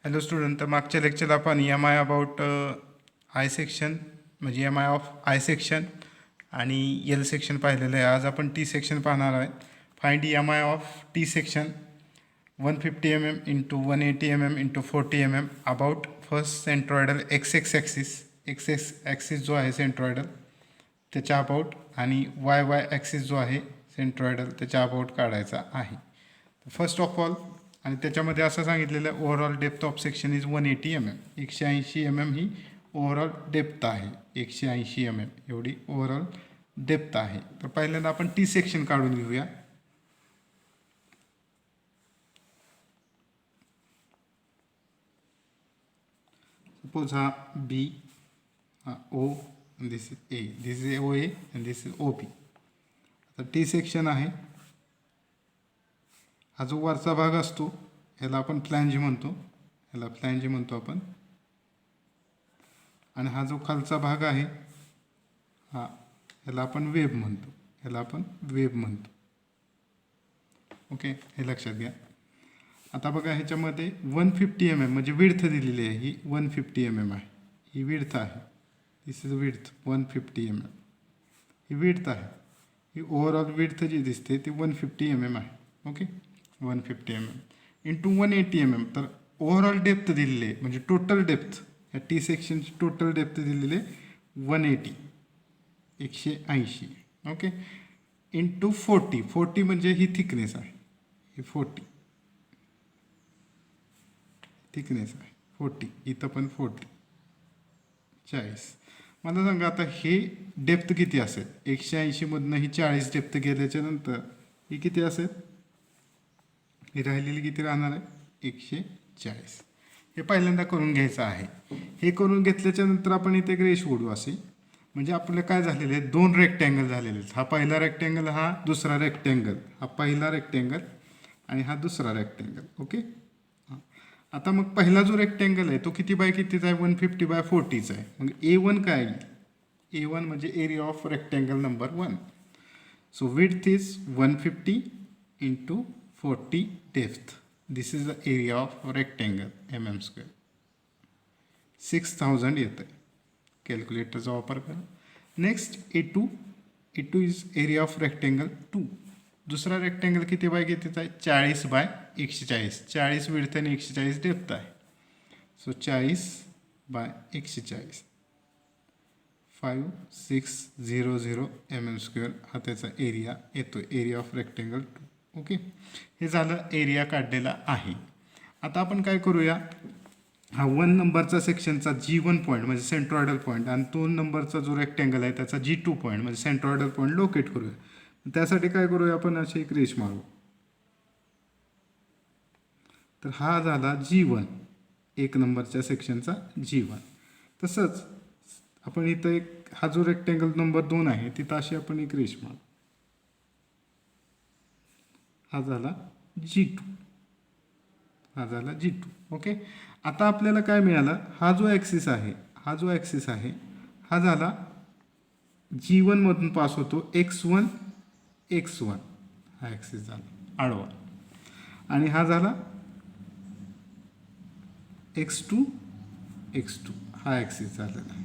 Hello student, तर मागच्या लेक्चरला आपण M I about I section म्हणजे M I of I section आणि एल सेक्शन पाहिलेलं आहे. आज आपण टी सेक्शन पाहणार आहे. Find M I of T section 150 mm into 180 mm into 40 mm about first centroidal X axis जो आहे सेंट्रॉयडल त्याच्या अबाउट आणि वाय ॲक्सिस जो आहे सेंट्रॉयडल त्याच्या अबाउट काढायचा आहे. फर्स्ट ऑफ ऑल आणि त्याच्यामध्ये असं सांगितलेलं आहे overall depth of section is 180 mm. 180 mm he overall depth आहे. 180 mm एवढी ओव्हरऑल डेप्थ आहे. तर पहिल्यांदा आपण टी सेक्शन काढून घेऊया. सपोज हा बी, हा O, this is A, this is O A and this is O B. आता टी सेक्शन आहे. हा जो वरचा भाग असतो ह्याला आपण फ्लॅंज म्हणतो, आपण. आणि हा जो खालचा भाग आहे हा ह्याला आपण वेब म्हणतो, ओके, हे लक्षात घ्या. आता बघा ह्याच्यामध्ये 150 mm म्हणजे विड्थ दिलेली आहे. ही 150 mm आहे, ही विड्थ आहे. दिस इज विड्थ 150 mm, ही विड्थ आहे. ही ओव्हरऑल विड्थ जी दिसते ती 150 mm आहे. Okay, 150 mm into 180 mm. तर ओव्हरऑल डेप्थ दिलेली आहे म्हणजे टोटल डेप्थ या टी सेक्शनची टोटल डेप्थ दिलेली आहे 180, 180. ओके, इंटू 40 म्हणजे ही थिकनेस आहे. ही 40 थिकनेस आहे. 40 इथं पण 40. मला सांगा आता हे डेप्थ किती असेल? 180 मधनं ही 40 डेप्थ गेल्याच्या नंतर ही किती असेल? ही राहिलेली किती राहणार आहे? 140. हे पहिल्यांदा करून घ्यायचं आहे. हे करून घेतल्याच्या नंतर आपण इथे एक रेष ओढू असे. म्हणजे आपल्याला काय झालेलं आहे? दोन रेक्टँगल झालेले आहेत. हा पहिला रेक्टँगल, हा दुसरा रेक्टँगल. हा पहिला रेक्टँगल आणि हा दुसरा रेक्टँगल. ओके, आता मग पहिला जो रेक्टँगल आहे तो किती बाय कितीचा आहे? 150/40चा आहे. मग A1 काय येईल? A1 म्हणजे area of rectangle number 1. So width is 150 into 40 depth. This is the area of rectangle mm². 6000 येतं आहे. कॅल्क्युलेटरचा वापर करा. Next A2 is area of rectangle 2. दुसरा रेक्टँगल किती बाय कितीचा आहे? 40/140. 40 विड्थ आणि 140 डेप्थ आहे. सो 40/140, 5600 mm² हा त्याचा एरिया येतो, एरिया ऑफ रेक्टँगल 2. ओके, हे झालं, एरिया काढलेला आहे. आता आपण काय करूया? हा 1 नंबरचा सेक्शनचा G1 पॉईंट म्हणजे सेंट्रॉयडल पॉईंट आणि 2 नंबरचा जो रेक्टँगल आहे त्याचा G2 पॉईंट म्हणजे सेंट्रॉयडल पॉईंट लोकेट करूया. त्यासाठी काय करूया आपण? अशी एक रेष मारू. तर हा झाला G1, 1 नंबरच्या सेक्शनचा G1. तसंच आपण इथं एक हा जो रेक्टँगल नंबर 2 आहे तिथं अशी आपण एक रेष मारू. हा झाला G2, ओके. आता आपल्याला काय मिळालं? हा जो ॲक्सिस आहे हा झाला G1 मधून पास होतो x1 हा ॲक्सिस झाला आडवा. आणि हा झाला x2 हा ॲक्सिस झालेला आहे.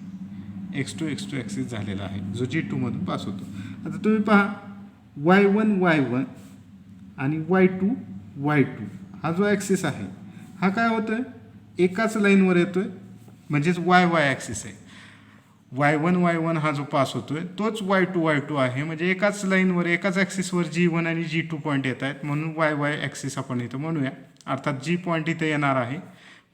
x2 ॲक्सिस झालेला आहे जो G2 मधून पास होतो. आता तुम्ही पहा y1 आणि y2 हा जो ॲक्सिस आहे हा काय होतोय? एकाच लाईनवर येतोय म्हणजेच y ॲक्सिस आहे. y1 हा जो पास होतोय तोच y2 आहे. म्हणजे एकाच लाईनवर एकाच ॲक्सिसवर G1 आणि G2 पॉईंट येत आहेत म्हणून y ॲक्सिस आपण इथं म्हणूया. अर्थात G पॉईंट इथे येणार आहे.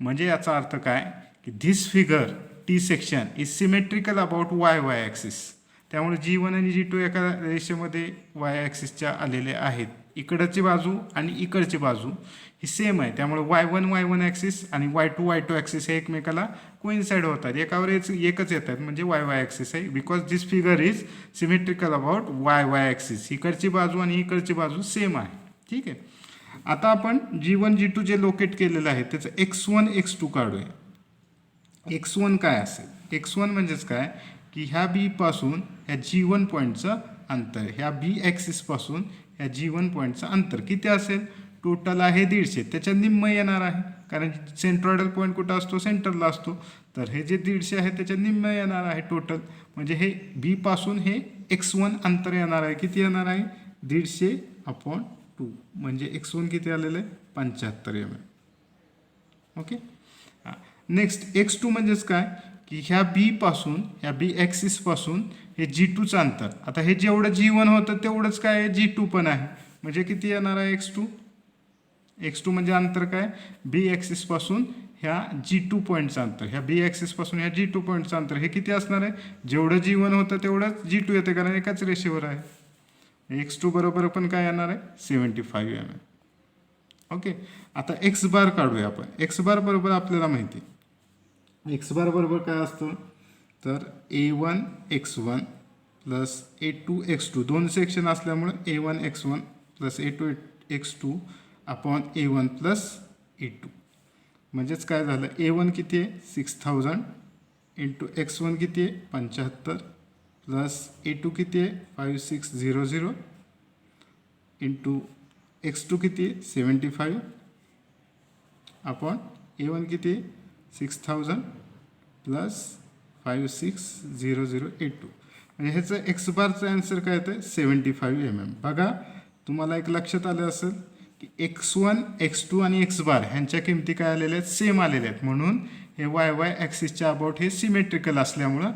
म्हणजे याचा अर्थ काय की this figure T section is symmetrical about y axis. त्यामुळे G1 आणि G2 एका रेषेमध्ये y ॲक्सिसच्या आलेले आहेत. इकडची बाजू आणि इकडची बाजू ही सेम आहे. त्यामुळे y1 ॲक्सिस आणि y2 ॲक्सिस हे एकमेकाला कोइन्साइड होतात, एकावर एकच येतात म्हणजे y ॲक्सिस आहे. Because this figure is symmetrical about y axis. इकडची बाजू आणि इकडची बाजू सेम आहे. ठीक आहे. आता आपण G1 G2 जे लोकेट केलेलं आहे त्याचं x1 x2 काढूया. x1 काय असेल? x1 म्हणजेच काय की ह्या बी पासून ह्या G1 पॉईंटचं अंतर, ह्या बी ॲक्सिस पासून ह्या G1 पॉईंटचं अंतर किती असेल? टोटल आहे 150, त्याच्या निम्म येणार आहे कारण सेंट्रॉइडल पॉईंट कुठं असतो, सेंटरला असतो. तर हे जे 150 आहे त्याच्या निम्म येणार आहे टोटल. म्हणजे हे बी पासून हे x1 अंतर येणार आहे. किती येणार आहे, 150/2. म्हणजे x1 किती आलेलं आहे, 75 mm. ओके. नेक्स्ट x2 म्हणजेच काय की ह्या बी पासून, ह्या बी ॲक्सिस पासून हे G2चं अंतर. आता हे जेवढं G1 होतं तेवढंच काय आहे, G2 पण आहे. म्हणजे किती येणार आहे x2 म्हणजे अंतर काय, बी ॲक्सिस पासून ह्या G2 पॉईंटचं अंतर, ह्या बी ॲक्सिस पासून ह्या G2 पॉईंटचं अंतर हे किती असणार आहे, जेवढं G1 होतं तेवढंच G2 येते, कारण एकाच रेषेवर आहे. x2 बरोबर पण काय येणार आहे, 75 mm. ओके. आता एक्स बार काढूया आपण. एक्स बार बरोबर आपल्याला माहिती आहे, एक्स बार बरोबर काय असतं, तर A1 x1 plus A2 x2, 2 section असल्यामुळे A1 x1 plus A2 x2 upon A1 plus A2. म्हणजेच काय झालं, A1 किती आहे, 6000 इंटू x1 किती आहे, 75 प्लस A2 किती आहे, 5600 इंटू x2 किती आहे, 75 अपॉन A1 किती आहे, 6000 प्लस 5600 म्हणजे ह्याचं एक्स बारचं आन्सर काय येतं, 75 mm. बघा तुम्हाला एक लक्षात आलं असेल की x1 x2 आणि एक्स बार ह्यांच्या किमती काय आलेल्या आहेत, सेम आलेल्या आहेत. म्हणून हे वाय वाय ॲक्सिसच्या अबाउट हे सिमेट्रिकल असल्यामुळं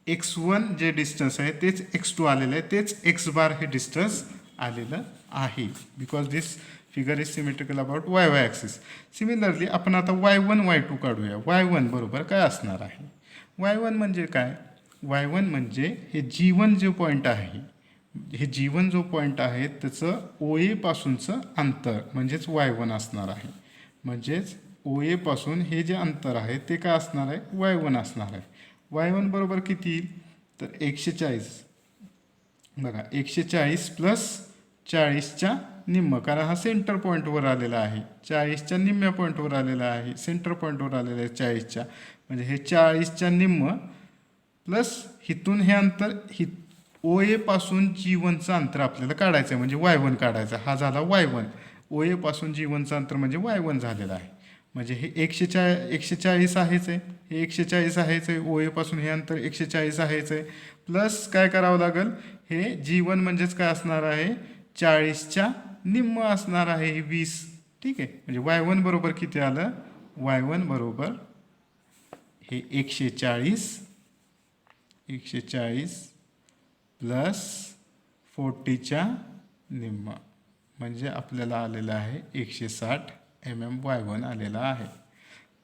x1 जे डिस्टन्स आहे तेच x2 आलेलं आहे, तेच एक्स बार हे डिस्टन्स आलेलं आहे. Because this figure is symmetrical about Y Y axis. Similarly आपण आता y1 y2 काढूया. y1 बरोबर काय असणार आहे, y1 म्हणजे काय, y1 म्हणजे हे G1 जो पॉईंट आहे, हे G1 जो पॉईंट आहे त्याचं OA पासूनचं अंतर म्हणजेच y1 असणार आहे. म्हणजेच OA पासून हे जे अंतर आहे ते काय असणार आहे, y1 असणार आहे. y1 बरोबर किती येईल, तर 140. बघा 140 प्लस 40च्या निम्म, कारण हा सेंटर पॉईंटवर आलेला आहे, 40च्या निम्म्या पॉईंटवर आलेला आहे, सेंटर पॉईंटवर आलेला आहे 40च्या. म्हणजे हे 40च्या निम्म प्लस हिथून हे अंतर, ही OA पासून G1चं अंतर आपल्याला काढायचं आहे, म्हणजे y1 काढायचं. हा झाला y1. OA पासून G1चं अंतर म्हणजे y1 झालेलं आहे. म्हणजे हे 140 आहेच आहे, हे 140 आहेच आहे, OA पासून हे अंतर 140 आहेच आहे. प्लस काय करावं लागेल, हे G1 म्हणजेच काय असणार आहे, 40च्या निम्म असणार आहे, हे 20. ठीक आहे. म्हणजे y1 बरोबर किती आलं, y1 बरोबर हे 140 प्लस 40च्या निम्म, म्हणजे आपल्याला आलेलं आहे 160 mm y1 आलेला आहे.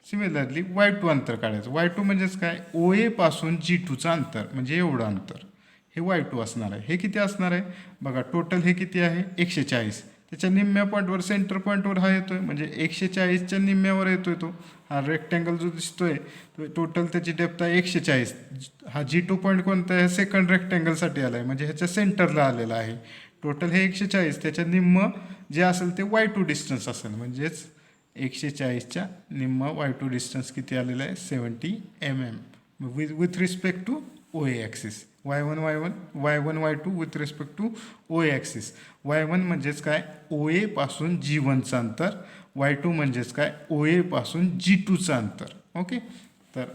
सिमिलरली y2 अंतर काढायचं. y2 म्हणजेच काय, OA पासून G2चं अंतर म्हणजे एवढं अंतर हे y2 असणार आहे. हे किती असणार आहे बघा, टोटल हे किती आहे, 140. त्याच्या निम्म्या पॉईंटवर, सेंटर पॉईंटवर हा येतोय, म्हणजे 140च्या निम्म्यावर येतोय तो. हा रेक्टँगल जो दिसतोय तो टोटल त्याची डेप्थ आहे 140. हा G2 पॉईंट कोणता आहे, सेकंड रेक्टँगलसाठी आला आहे, म्हणजे ह्याच्या सेंटरला आलेला आहे. टोटल हे 140, त्याच्या निम्म जे असेल ते y2 डिस्टन्स असेल, म्हणजेच 140च्या निम्म y2 डिस्टन्स किती आलेलं आहे, 70 mm with respect to OA axis. y1 y2 with respect to OA axis. y1 म्हणजेच काय, OA पासून G1चं अंतर, y2 म्हणजेच काय, OA पासून G2चं अंतर. ओके. तर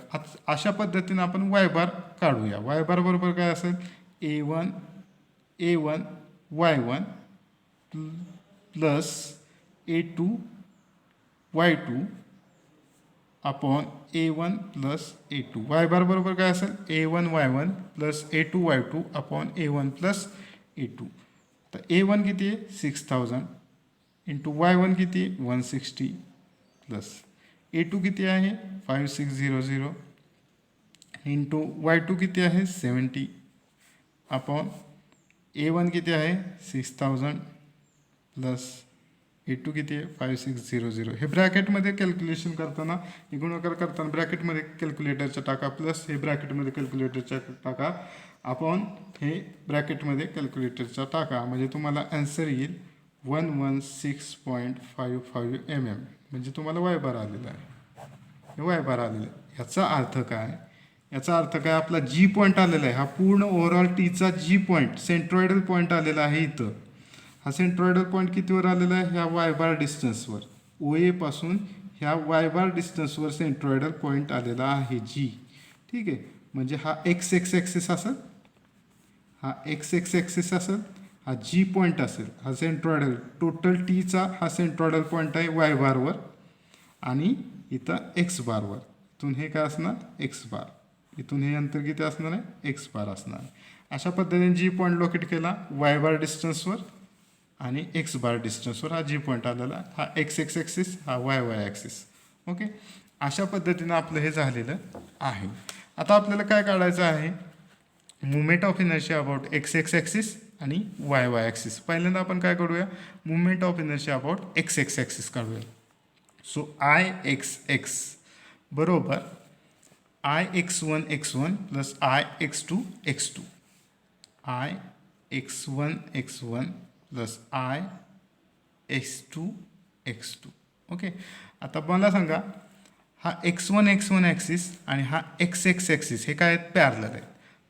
अशा पद्धतीनं आपण y बार काढूया. y बार बरोबर काय असेल, A1 y1 plus A2 y2 upon A1 plus A2. y बार बरोबर काय असेल, A1 y1 plus A2 y2 upon A1 plus A2. तर A1 किती आहे, 6000 इंटू y1 किती आहे, 160 प्लस A2 किती आहे, 5600 इंटू y2 किती आहे, 70 अपॉन A1 किती आहे, 6000 प्लस A2 किती आहे, 5600. हे ब्रॅकेटमध्ये कॅल्क्युलेशन करताना, हे गुणाकार करताना ब्रॅकेटमध्ये कॅल्क्युलेटरच्या टाका, प्लस हे ब्रॅकेटमध्ये कॅल्क्युलेटरच्या टाका, अपॉन हे ब्रॅकेटमध्ये कॅल्क्युलेटरचा टाका. म्हणजे तुम्हाला आन्सर येईल 116.55 mm. म्हणजे तुम्हाला y बार आलेला आहे, हे y बार आलेलं आहे. ह्याचा अर्थ काय, याचा अर्थ काय, आपला G पॉईंट आलेला आहे, हा पूर्ण ओव्हरऑल टीचा G पॉईंट, सेंट्रॉइडल पॉईंट आलेला आहे इथं. हा सेंट्रॉइडल पॉईंट कितीवर आलेला आहे, ह्या y बार डिस्टन्सवर, OA पासून ह्या वाय बार डिस्टन्सवर सेंट्रॉइडल पॉईंट आलेला आहे जी. ठीक आहे, म्हणजे हा एक्स एक्स ॲक्सिस असेल, हा एक्स एक्स ॲक्सिस असेल, हा जी पॉईंट असेल, हा सेंट्रॉइडल टोटल टीचा हा सेंट्रॉइडल पॉईंट आहे वाय बारवर आणि इथं एक्स बारवर. इथून हे काय असणार एक्स बार, इथून हे अंतर किती असणार आहे एक्स बार असणार आहे. अशा पद्धतीने जी पॉईंट लोकेट केला वाय बार डिस्टन्सवर आणि एक्स बार डिस्टन्सवर हा जी पॉईंट आलेला, हा एक्स एक्स ॲक्सिस, हा वाय वाय ॲक्सिस. ओके, अशा पद्धतीनं आपलं हे झालेलं आहे. आता आपल्याला काय काढायचं आहे, movement of inertia about x x axis आणि वाय वाय ॲक्सिस. पहिल्यांदा आपण काय करूया, movement of inertia about x x axis काढूया. सो आय एक्स एक्स बरोबर I x1 plus I x2 I x1 plus I x2. Okay, आता मला सांगा हा x1 ॲक्सिस आणि हा एक्स एक्स ॲक्सिस हे काय आहेत पॅरलल आहेत.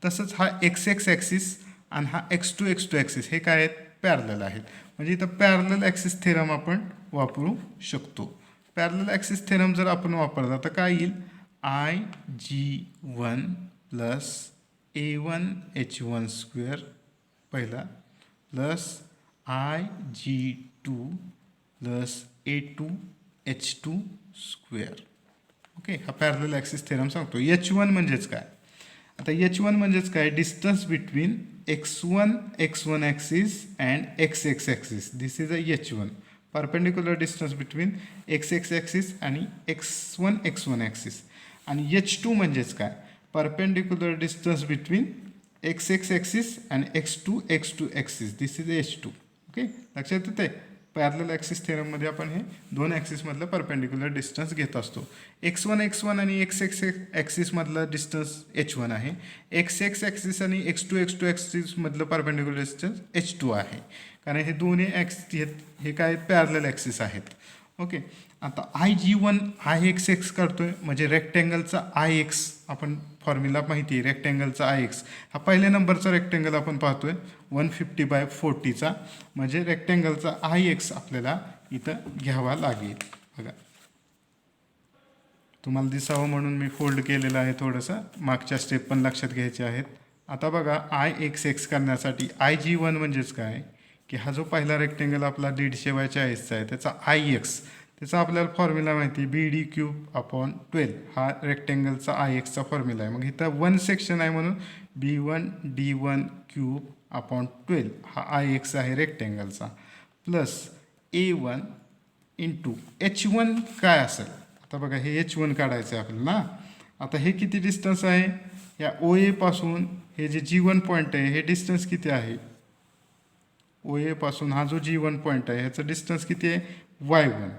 तसंच हा एक्स एक्स ॲक्सिस आणि हा x2 ॲक्सिस हे काय आहेत पॅरलल आहेत. म्हणजे इथं पॅरलल ॲक्सिस थेरम आपण वापरू शकतो. पॅरलल ॲक्सिस थेरम जर आपण वापरला तर काय येईल, IG1 प्लस A1H1 पहिला plus IG2 plus A2H2. Okay, हा पॅरलल ॲक्सिस थेरम सांगतो. H1 म्हणजेच काय, आता H1 म्हणजेच काय, distance between x1 axis and x x axis. This is a H1, perpendicular distance between x x axis आणि x1 axis. आणि H2 म्हणजेच काय, perpendicular distance between x x axis आणि x2 axis. This is H2. Okay, लक्षात येते. Parallel axis थेरममध्ये आपण हे दोन ॲक्सिसमधलं परपेंडिक्युलर डिस्टन्स घेत असतो. x1 आणि x एक्स ॲक्सिसमधलं डिस्टन्स H1 आहे, x एक्स ॲक्सिस आणि x2 ॲक्सिसमधलं परपेंडिक्युलर डिस्टन्स H2 आहे. कारण हे दोन्ही ॲक्सिस हे काय पॅरलल ॲक्सिस आहेत. ओके, आता IG1 आय एक्स एक्स करतोय म्हणजे रेक्टँगलचा आय एक्स, आपण फॉर्म्युला माहिती आहे रेक्टँगलचा आय एक्स. हा पहिल्या नंबरचा रेक्टँगल आपण पाहतोय 150/40चा, म्हणजे रेक्टँगलचा आय एक्स आपल्याला इथं घ्यावा लागेल. बघा, तुम्हाला दिसावं म्हणून मी फोल्ड केलेलं आहे थोडंसं, मागच्या स्टेप पण लक्षात घ्यायच्या आहेत. आता बघा आय एक्स एक्स करण्यासाठी IG1 म्हणजेच काय की हा जो पहिला रेक्टेंगल आपला 150/40चा आहे त्याचा आय एक्स, त्याचा आपल्याला फॉर्म्युला माहिती BD3/12 हा रेक्टेंगलचा आय एक्सचा फॉर्म्युला आहे. मग इथं 1 सेक्शन आहे म्हणून B1D1³ हा आय एक्स आहे रेक्टेंगलचा, प्लस A1 इंटू H1 काय असेल. आता बघा हे H1 काढायचं आहे आपल्याला ना. आता हे किती डिस्टन्स आहे, या OA पासून हे जे G1 पॉईंट आहे हे डिस्टन्स किती आहे, OA पासून हा जो G1 पॉईंट आहे ह्याचं डिस्टन्स किती आहे Y1.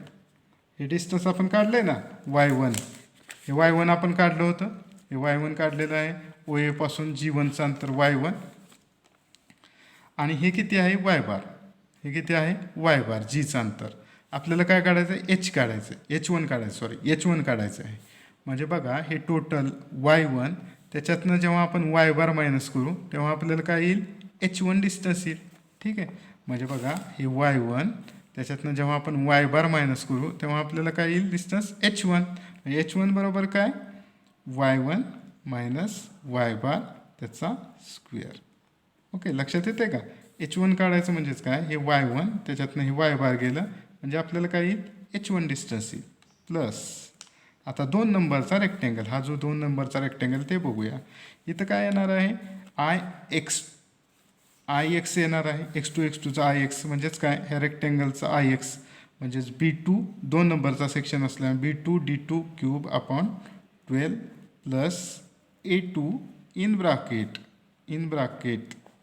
हे डिस्टन्स आपण काढलं आहे ना Y1, हे Y1 आपण काढलं होतं, हे Y1 काढलेलं आहे. OA पासून G1चं अंतर Y1 आणि हे किती आहे Y बार, हे किती आहे Y बार Gचं अंतर. आपल्याला काय काढायचं आहे H काढायचं आहे, H1 काढायचं आहे. म्हणजे बघा हे टोटल Y1 त्याच्यातनं जेव्हा आपण Y बार मायनस करू तेव्हा आपल्याला काय येईल H1 डिस्टन्स येईल. ठीक आहे, म्हणजे बघा हे Y1 त्याच्यातनं जेव्हा आपण Y बार मायनस करू तेव्हा आपल्याला काय येईल डिस्टन्स H1. H1 बरोबर काय Y1 मायनस Y बार त्याचा स्क्वेअर. ओके, लक्षात येते का. H1 काढायचं म्हणजेच काय, हे Y1 त्याच्यातनं हे Y बार गेलं म्हणजे आपल्याला काय येईल H1 डिस्टन्स येईल. प्लस आता 2 नंबरचा रेक्टेंगल, हा जो 2 नंबरचा रेक्टेंगल ते बघूया. इथं काय येणार आहे आय एक्स येणार आहे, x2चा आय एक्स म्हणजेच काय ह्या रेक्टेंगलचा आय एक्स म्हणजेच B2 2 नंबरचा सेक्शन असल्यामुळे B2D2³ plus A2 in bracket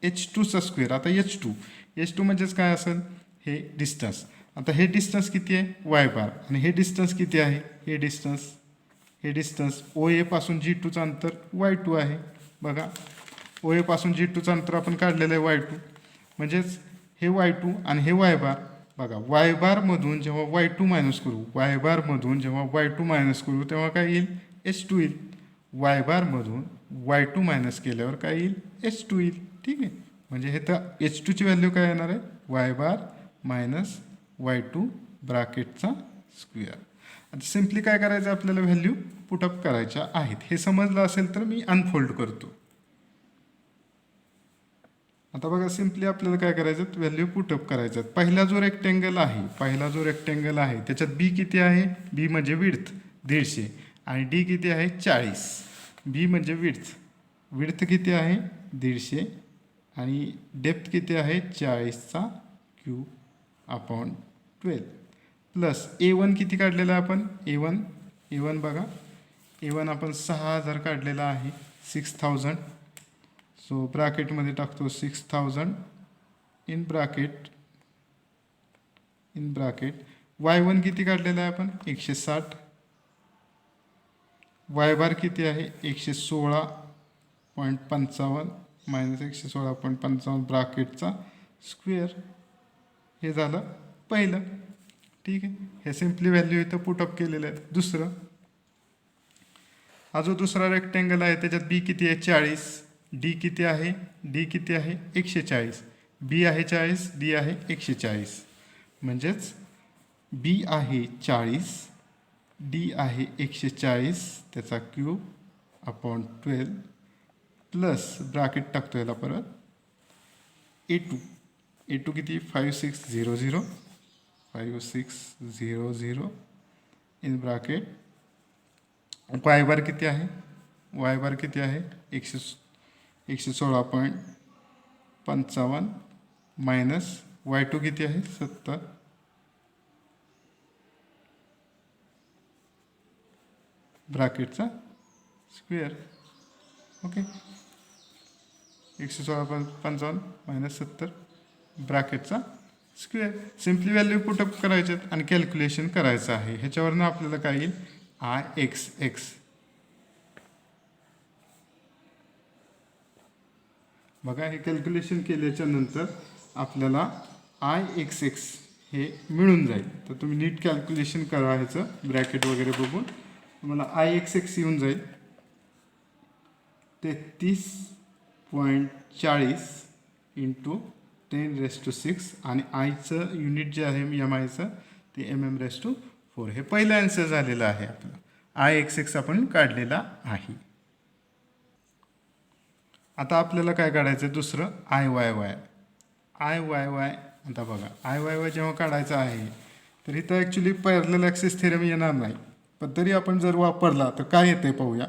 H2चा स्क्वेअर. आता H2 म्हणजेच काय असेल हे डिस्टन्स. आता हे डिस्टन्स किती आहे Y बार आणि हे डिस्टन्स किती आहे, हे डिस्टन्स OA पासून G2चं अंतर Y2 आहे. बघा OA पासून G2चं अंतर आपण काढलेलं आहे Y2, म्हणजेच हे Y2 आणि हे Y बार. बघा Y बारमधून जेव्हा Y2 मायनस करू तेव्हा काय येईल H2 येईल. Y बारमधून Y2 मायनस केल्यावर काय येईल H2 येईल. ठीक आहे, म्हणजे हे तर H2ची व्हॅल्यू काय येणार आहे Y बार मायनस Y2 ब्रॅकेटचा स्क्वेअर. आता सिम्पली काय करायचं आपल्याला व्हॅल्यू पुटअप करायच्या आहेत. हे समजलं असेल तर मी अनफोल्ड करतो. आता बघा सिम्पली आपल्याला काय करायचं व्हॅल्यू पुटअप करायचं. पहिला जो रेक्टेंगल आहे त्याच्यात बी किती आहे, बी म्हणजे विड्थ 150 आणि डी किती आहे 40. बी म्हणजे विड्थ किती आहे 150 आणि डेप्थ किती आहे 40चा क्यूब अपॉन 12 प्लस A1 किती काढलेला आहे आपण A1 बघा A1 आपण 6000 काढलेला आहे 6000. सो ब्रॅकेटमध्ये टाकतो 6000 इन ब्रॅकेट Y1 किती काढलेला आहे आपण 160. Y बार किती आहे 116.55 मायनस 116.55 ब्रॅकेटचा स्क्वेअर. हे झालं पहिलं. ठीक आहे, हे सिम्पली व्हॅल्यू इथं पुटअप केलेलं आहे. दुसरं, हा जो दुसरा रेक्टेंगल आहे त्याच्यात बी किती आहे 40, डी किती आहे 140, बी आहे 40, डी आहे 140. म्हणजेच बी आहे 40, डी आहे 140 त्याचा क्यूब अपॉन 12 प्लस ब्रॅकेट टाकतो याला परत A2 किती 5600 इन ब्रॅकेट. Y बार किती आहे 116.55 मायनस Y2 किती आहे 70 ब्रॅकेटचा स्क्वेअर. ओके, 116.55 मायनस 70 ब्रॅकेटचा स्क्वेअर. सिम्पली व्हॅल्यू पुटअप करायच्यात आणि कॅल्क्युलेशन करायचं आहे. ह्याच्यावरनं आपल्याला काय येईल IXX. बघा हे कॅल्क्युलेशन केल्याच्या नंतर आपल्याला IXX हे मिळून जाईल. तर तुम्ही नीट कॅल्क्युलेशन करा ह्याचं ब्रॅकेट वगैरे बघून तुम्हाला IXX येऊन जाईल 33.40 इंटू 10⁻⁶ आणि आयचं युनिट जे आहे MIचं ते mm⁴. हे पहिलं आन्सर झालेलं आहे आपलं. IXX आपण काढलेला आहे. आता आपल्याला काय काढायचं दुसरं IYY. आता बघा IYY जेव्हा काढायचं आहे तर इथं ॲक्च्युली पॅरलल ॲक्सिस थेरम येणार नाही, पण तरी आपण जर वापरला तर काय येते पाहूया.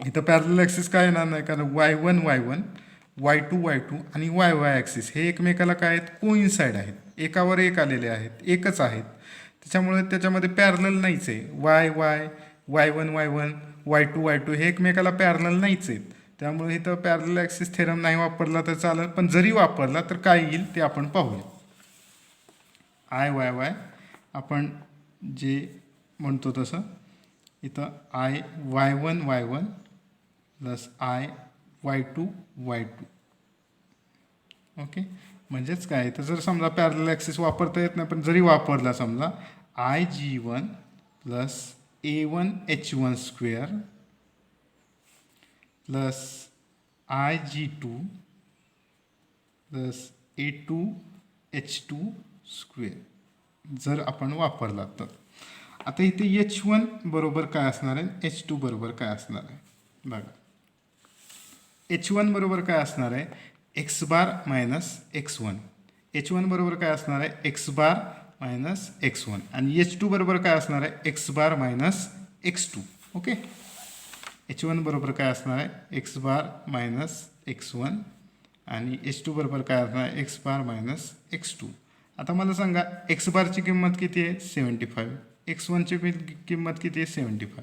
इथं पॅरलल ॲक्सिस काय येणार नाही कारण Y1 Y2 आणि YY ॲक्सिस हे एकमेकाला काय आहेत कोइन्साइड आहेत, एकावर एक आलेले आहेत, एकच आहेत. त्याच्यामुळे त्याच्यामध्ये पॅरलल नाहीच आहे. Y1 Y2 हे एकमेकाला पॅरलल नाहीच आहेत. त्यामुळे इथं पॅरलल ॲक्सिस थेरम नाही वापरला तर चालेल, पण जरी वापरला तर काय येईल ते आपण पाहूया. IYY आपण जे म्हणतो तसं इथं Y1 प्लस Y2 ओके. म्हणजेच काय तर जर समजा पॅरलल ॲक्सिस वापरता येत नाही, पण जरी वापरला समजा IG1 plus A1H1 square plus IG2 plus A2H2 square जर आपण वापरला तर. आता इथे H1 बरोबर काय असणार आहे, H2 बरोबर काय असणार आहे बघा. H1 बरोबर काय असणार आहे x बार मायनस x1. H1 बरोबर काय असणार आहे x बार मायनस x1 आणि H2 बरोबर काय असणार आहे x बार मायनस x2. ओके, H1 बरोबर काय असणार आहे x बार मायनस x1 आणि H2 बरोबर काय असणार आहे x बार मायनस x2. आता मला सांगा x बारची किंमत किती आहे 75, x1ची किंमत किती आहे 75.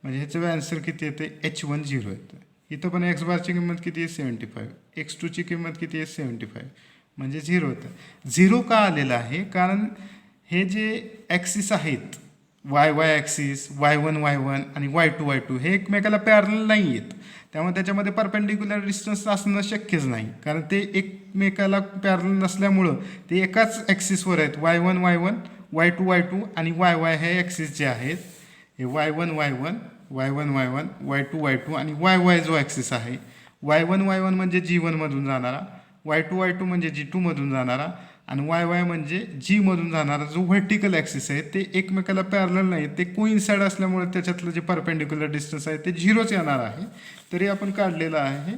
म्हणजे ह्याचं आन्सर किती येते H1 0 येतं. इथं पण x बारची किंमत किती आहे 75, x2ची किंमत किती आहे 75 म्हणजे 0 होतं. 0 का आलेलं आहे कारण हे जे ॲक्सिस आहेत YY ॲक्सिस Y1 आणि Y2 हे एकमेकाला पॅरलल नाही आहेत. त्यामुळे त्याच्यामध्ये परपेंडिक्युलर डिस्टन्स असणं शक्यच नाही कारण ते एकमेकाला पॅरलल नसल्यामुळं ते एकाच ॲक्सिसवर आहेत. Y1 Y2 आणि YY हे ॲक्सिस जे आहेत हे Y1 Y2 आणि YY जो ॲक्सिस आहे Y1 म्हणजे G1 मधून जाणारा, Y2 म्हणजे G2 मधून जाणारा आणि वाय वाय म्हणजे जीमधून जाणारा जो व्हर्टिकल ॲक्सिस आहे ते एकमेकाला पॅरलल नाही, ते कोइन्साइड असल्यामुळे त्याच्यातलं जे परपेंडिक्युलर डिस्टन्स आहे ते झिरोच येणार आहे. तरी आपण काढलेलं आहे,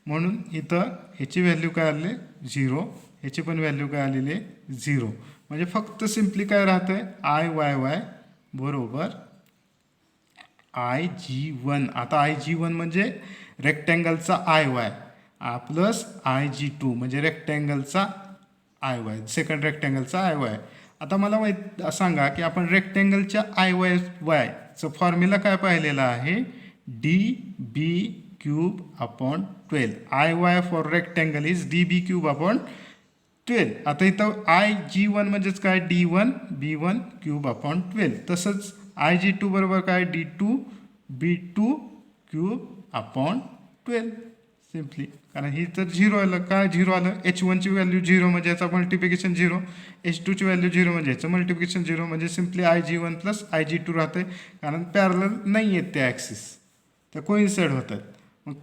म्हणून इथं ह्याची व्हॅल्यू काय आली 0, ह्याची पण व्हॅल्यू काय आलेली आहे 0. म्हणजे फक्त सिम्पली काय राहतं आहे आय वाय वाय बरोबर IG1. आता IG1 म्हणजे रेक्टँगलचा आय वाय प्लस IG2 म्हणजे रेक्टँगलचा आय वाय, सेकंड रेक्टँगलचा आय वाय. आता मला सांगा की आपण रेक्टँगलच्या आय वाय वायचं फॉर्म्युला काय पाहिलेला आहे, DB³/12. I Y for rectangle is DB³/12. आता इथं IG1 म्हणजेच काय D1B1³/12. तसंच IG2 बरोबर काय D2B2³/12. सिम्पली, कारण ही तर 0 आलं, काय 0 आलं, H1ची व्हॅल्यू 0 म्हणजे याचा मल्टिप्लिकेशन 0, H2ची व्हॅल्यू 0 म्हणजे याचं मल्टिप्लिकेशन 0, म्हणजे सिम्पली IG1 प्लस IG2 राहते, कारण पॅरलल नाही आहेत त्या ॲक्सिस, त्या कोइन्साइड होतात. मग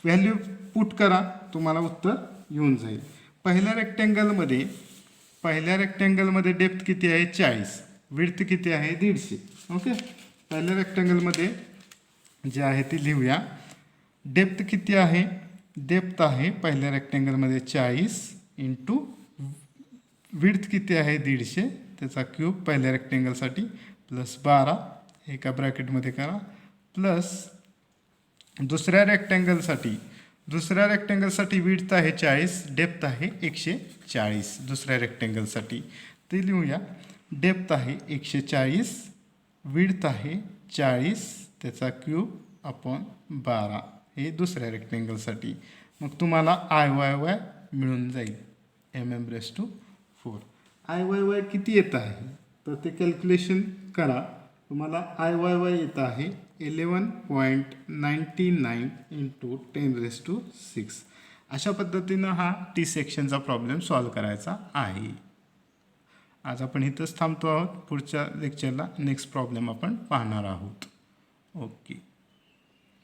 व्हॅल्यू पुट करा, तुम्हाला उत्तर येऊन जाईल. पहिल्या रेक्टँगलमध्ये डेप्थ किती आहे 40, विड्थ किती आहे 150. ओके, पहिल्या रेक्टँगलमध्ये जे आहे ती लिहूया. डेप्थ किती आहे, डेप्थ आहे पहिल्या रेक्टँगलमध्ये 40 इंटू विड्थ किती आहे 150, त्याचा क्यूब पहिल्या रेक्टँगलसाठी प्लस 12 एका ब्रॅकेटमध्ये करा, प्लस दुसऱ्या रेक्टँगलसाठी विड्थ आहे 40, डेप्थ आहे 140. दुसऱ्या रेक्टँगलसाठी ते लिहूया. डेप्थ आहे 140, विड्थ आहे 40, त्याचा क्यूब अपॉन 12 हे दुसऱ्या रेक्टँगलसाठी. मग तुम्हाला आय वाय वाय मिळून जाईल mm⁴. आय वाय वाय किती येत आहे तर ते कॅल्क्युलेशन करा. तुम्हाला आय वाय वाय येत आहे 11.99 × 10⁶. अशा पद्धतीनं हा टी सेक्शनचा प्रॉब्लेम सॉल्व करायचा आहे. आज आपण इथंच थांबतो आहोत. पुढच्या लेक्चरला नेक्स्ट प्रॉब्लेम आपण पाहणार आहोत. ओके.